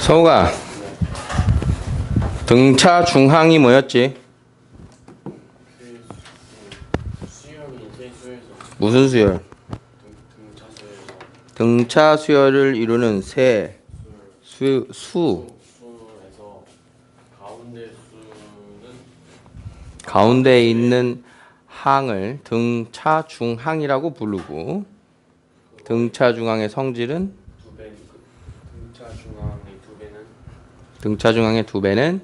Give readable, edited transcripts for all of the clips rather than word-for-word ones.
서우가 등차 중항이 뭐였지? 수열이 세수에서 무슨 수열? 등차수에서 등차 수열을 이루는 수. 수에서 가운데에 있는 항을 등차 중항이라고 부르고, 등차 중항의 성질은 등차 중항의 두 배는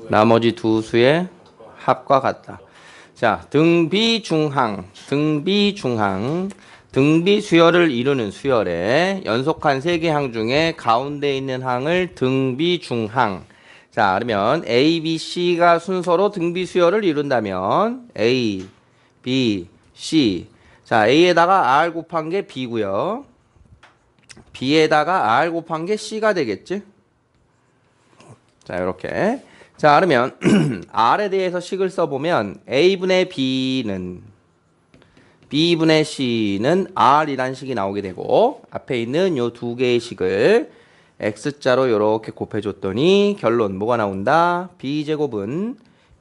나머지 두 수의 합과 같다. 자, 등비중항, 등비수열을 이루는 수열의 연속한 세 개 항 중에 가운데 있는 항을 등비중항. 자, 그러면 A, B, C가 순서로 등비수열을 이룬다면 A, B, C. 자, A에다가 R 곱한 게 B고요. B에다가 R 곱한 게 C가 되겠지? 자, 이렇게. 자, 그러면 R에 대해서 식을 써보면 A분의 B는 B분의 C는 R이란 식이 나오게 되고, 앞에 있는 요 두 개의 식을 X자로 이렇게 곱해줬더니 결론 뭐가 나온다? B제곱은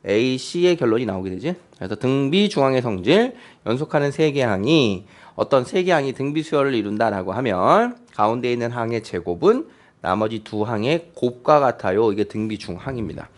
AC의 결론이 나오게 되지. 그래서 등비중항의 성질, 연속하는 세 개 항이 어떤 세 개 항이 등비수열을 이룬다라고 하면 가운데 있는 항의 제곱은 나머지 두 항의 곱과 같아요. 이게 등비중항입니다.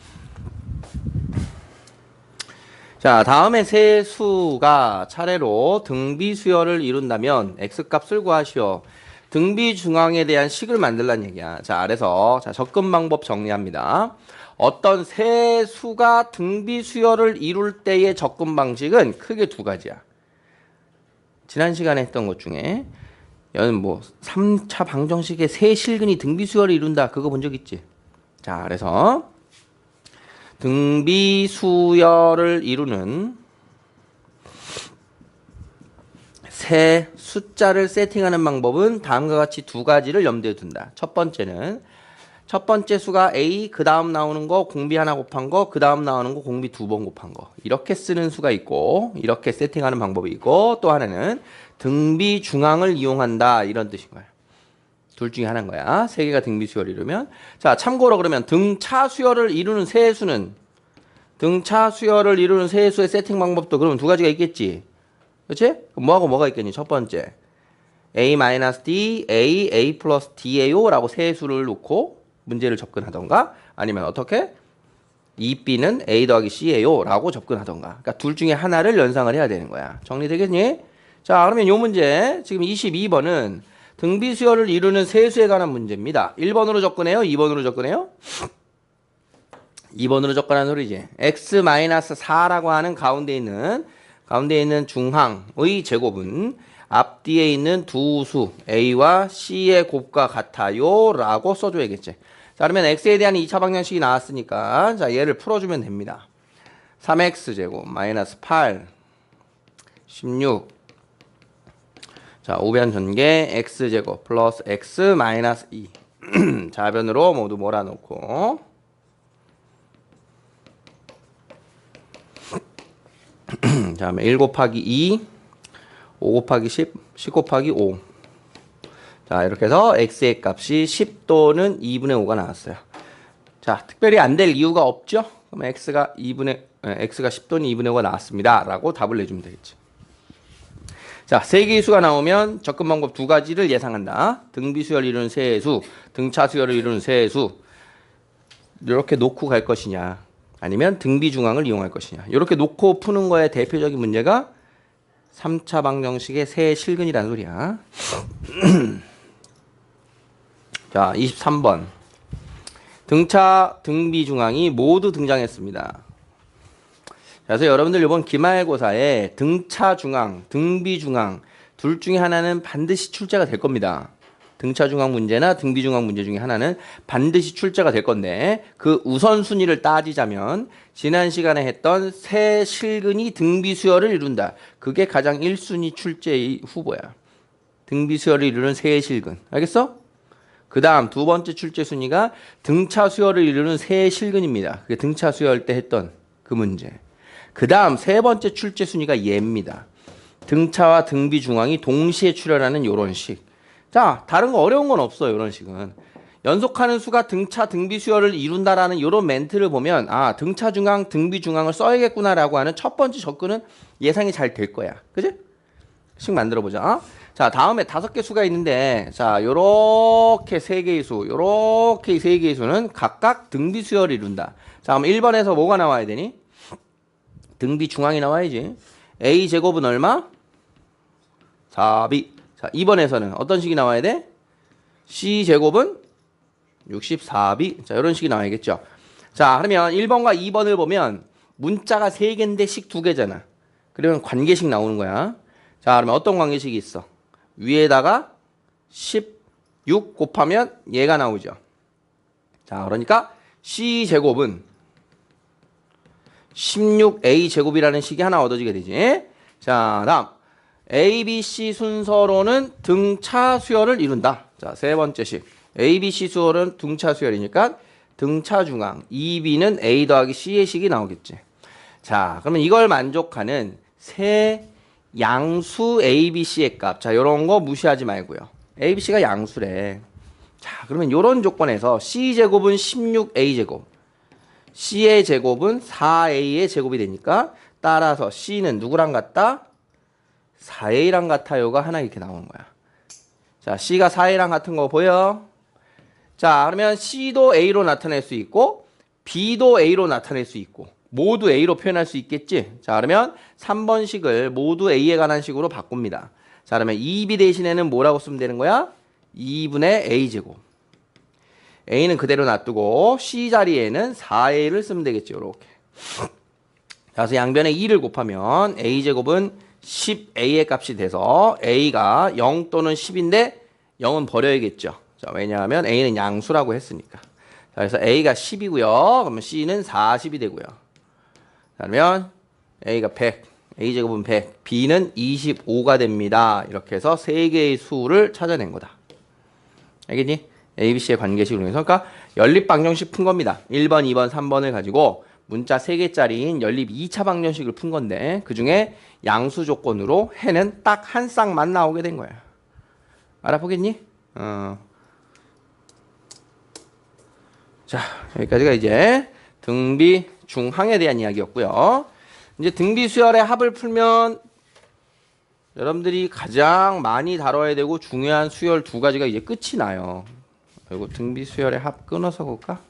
자, 다음에 세 수가 차례로 등비수열을 이룬다면 X값을 구하시오. 등비중항에 대한 식을 만들란 얘기야. 자, 아래서 접근 방법 정리합니다. 어떤 세 수가 등비수열을 이룰 때의 접근 방식은 크게 두 가지야. 지난 시간에 했던 것 중에 3차 방정식의 세 실근이 등비수열을 이룬다. 그거 본 적 있지? 자, 그래서 등비수열을 이루는 세 숫자를 세팅하는 방법은 다음과 같이 두 가지를 염두에 둔다. 첫 번째는 첫 번째 수가 A, 그 다음 나오는 거 공비 하나 곱한 거, 그 다음 나오는 거 공비 두 번 곱한 거. 이렇게 쓰는 수가 있고, 이렇게 세팅하는 방법이 있고, 또 하나는 등비중항을 이용한다. 이런 뜻인 거야. 둘 중에 하나인 거야. 세 개가 등비수열을 이루면. 자, 참고로 그러면 등차수열을 이루는 세 수는, 등차수열을 이루는 세 수의 세팅 방법도 그러면 두 가지가 있겠지. 그치? 뭐하고 뭐가 있겠니? 첫 번째. A-D, A 플러스 D예요. 라고 세 수를 놓고 문제를 접근하던가, 아니면 어떻게? 2B는 A 더하기 C예요. 라고 접근하던가. 그러니까 둘 중에 하나를 연상을 해야 되는 거야. 정리되겠니? 자, 그러면 요 문제, 지금 22번은 등비수열을 이루는 세 수에 관한 문제입니다. 1번으로 접근해요? 2번으로 접근해요? 2번으로 접근하는 소리지. X-4라고 하는 가운데 있는 중항의 제곱은 앞뒤에 있는 두 수 A와 C의 곱과 같아요. 라고 써줘야겠지. 자, 그러면 X에 대한 2차 방정식이 나왔으니까, 자, 얘를 풀어주면 됩니다. 3X제곱 마이너스 8, 16. 자, 우변 전개 X제곱 플러스 X 마이너스 2. 좌변으로 모두 몰아놓고. 자, 1 곱하기 2, 5 곱하기 10, 10 곱하기 5. 자, 이렇게 해서 X의 값이 10 또는 2분의 5가 나왔어요. 자, 특별히 안 될 이유가 없죠? 그럼 X가 10 또는 2분의 5가 나왔습니다. 라고 답을 내주면 되겠지. 자, 세 개의 수가 나오면 접근 방법 두 가지를 예상한다. 등비수열을 이루는 세수, 등차수열을 이루는 세수. 이렇게 놓고 갈 것이냐, 아니면 등비중항을 이용할 것이냐. 이렇게 놓고 푸는 거의 대표적인 문제가 3차 방정식의 세 실근이라는 소리야. 자, 23번. 등차, 등비중항이 모두 등장했습니다. 그래서 여러분들 이번 기말고사에 등차중항, 등비중항 둘 중에 하나는 반드시 출제가 될 겁니다. 등차중항 문제나 등비중항 문제 중에 하나는 반드시 출제가 될 건데, 그 우선순위를 따지자면 지난 시간에 했던 세 실근이 등비수열을 이룬다. 그게 가장 1순위 출제의 후보야. 등비수열을 이루는 세 실근. 알겠어? 그 다음 두 번째 출제 순위가 등차수열을 이루는 세 실근입니다. 그게 등차수열 때 했던 그 문제. 그 다음 세 번째 출제 순위가 얘입니다. 등차와 등비중항이 동시에 출현하는 요런 식. 자, 다른 거 어려운 건 없어요. 이런 식은. 연속하는 수가 등차 등비 수열을 이룬다라는 이런 멘트를 보면 아, 등차 중앙, 등비 중앙을 써야겠구나라고 하는 첫 번째 접근은 예상이 잘 될 거야. 그지? 식 만들어 보자. 자, 다음에 5개 수가 있는데 자, 요렇게 3개의 수, 요렇게 3개의 수는 각각 등비 수열을 이룬다. 자, 그럼 1번에서 뭐가 나와야 되니? 등비 중앙이 나와야지. A 제곱은 얼마? 4b. 자, 2번에서는 어떤 식이 나와야 돼? C 제곱은 64b. 자, 이런 식이 나와야겠죠. 자, 그러면 1번과 2번을 보면 문자가 3개인데 식 2개잖아. 그러면 관계식 나오는 거야. 자, 그러면 어떤 관계식이 있어? 위에다가 16 곱하면 얘가 나오죠. 자, 그러니까 C 제곱은 16A 제곱이라는 식이 하나 얻어지게 되지. 자, 다음 A, B, C 순서로는 등차 수열을 이룬다. 자, 세 번째 식. A, B, C 수열은 등차 수열이니까 등차 중앙 2B는 A 더하기 C의 식이 나오겠지. 자, 그러면 이걸 만족하는 세 양수 A, B, C의 값. 자, 요런 거 무시하지 말고요. A, B, C가 양수래. 자, 그러면 요런 조건에서 C 제곱은 16A 제곱. C의 제곱은 4A의 제곱이 되니까 따라서 C는 누구랑 같다? 4A랑 같아요가 하나 이렇게 나오는 거야. 자, C가 4A랑 같은 거 보여? 자, 그러면 C도 A로 나타낼 수 있고 B도 A로 나타낼 수 있고 모두 A로 표현할 수 있겠지? 자, 그러면 3번식을 모두 A에 관한 식으로 바꿉니다. 자, 그러면 2B 대신에는 뭐라고 쓰면 되는 거야? 2분의 A제곱. A는 그대로 놔두고 C 자리에는 4A를 쓰면 되겠죠. 이렇게. 자, 그래서 양변에 2를 곱하면 A제곱은 10A의 값이 돼서 A가 0 또는 10인데 0은 버려야겠죠. 자, 왜냐하면 A는 양수라고 했으니까. 자, 그래서 A가 10이고요. 그러면 C는 40이 되고요. 그러면 A가 100, A제곱은 100, B는 25가 됩니다. 이렇게 해서 3개의 수를 찾아낸 거다. 알겠니? ABC의 관계식으로 해서 그러니까 연립방정식 푼 겁니다. 1번, 2번, 3번을 가지고 문자 3개짜리인 연립 2차 방정식을 푼 건데 그중에 양수 조건으로 해는 딱 한 쌍만 나오게 된 거야. 알아보겠니? 자, 여기까지가 이제 등비 중항에 대한 이야기였고요. 이제 등비 수열의 합을 풀면 여러분들이 가장 많이 다뤄야 되고 중요한 수열 2가지가 이제 끝이 나요. 그리고 등비 수열의 합 끊어서 볼까?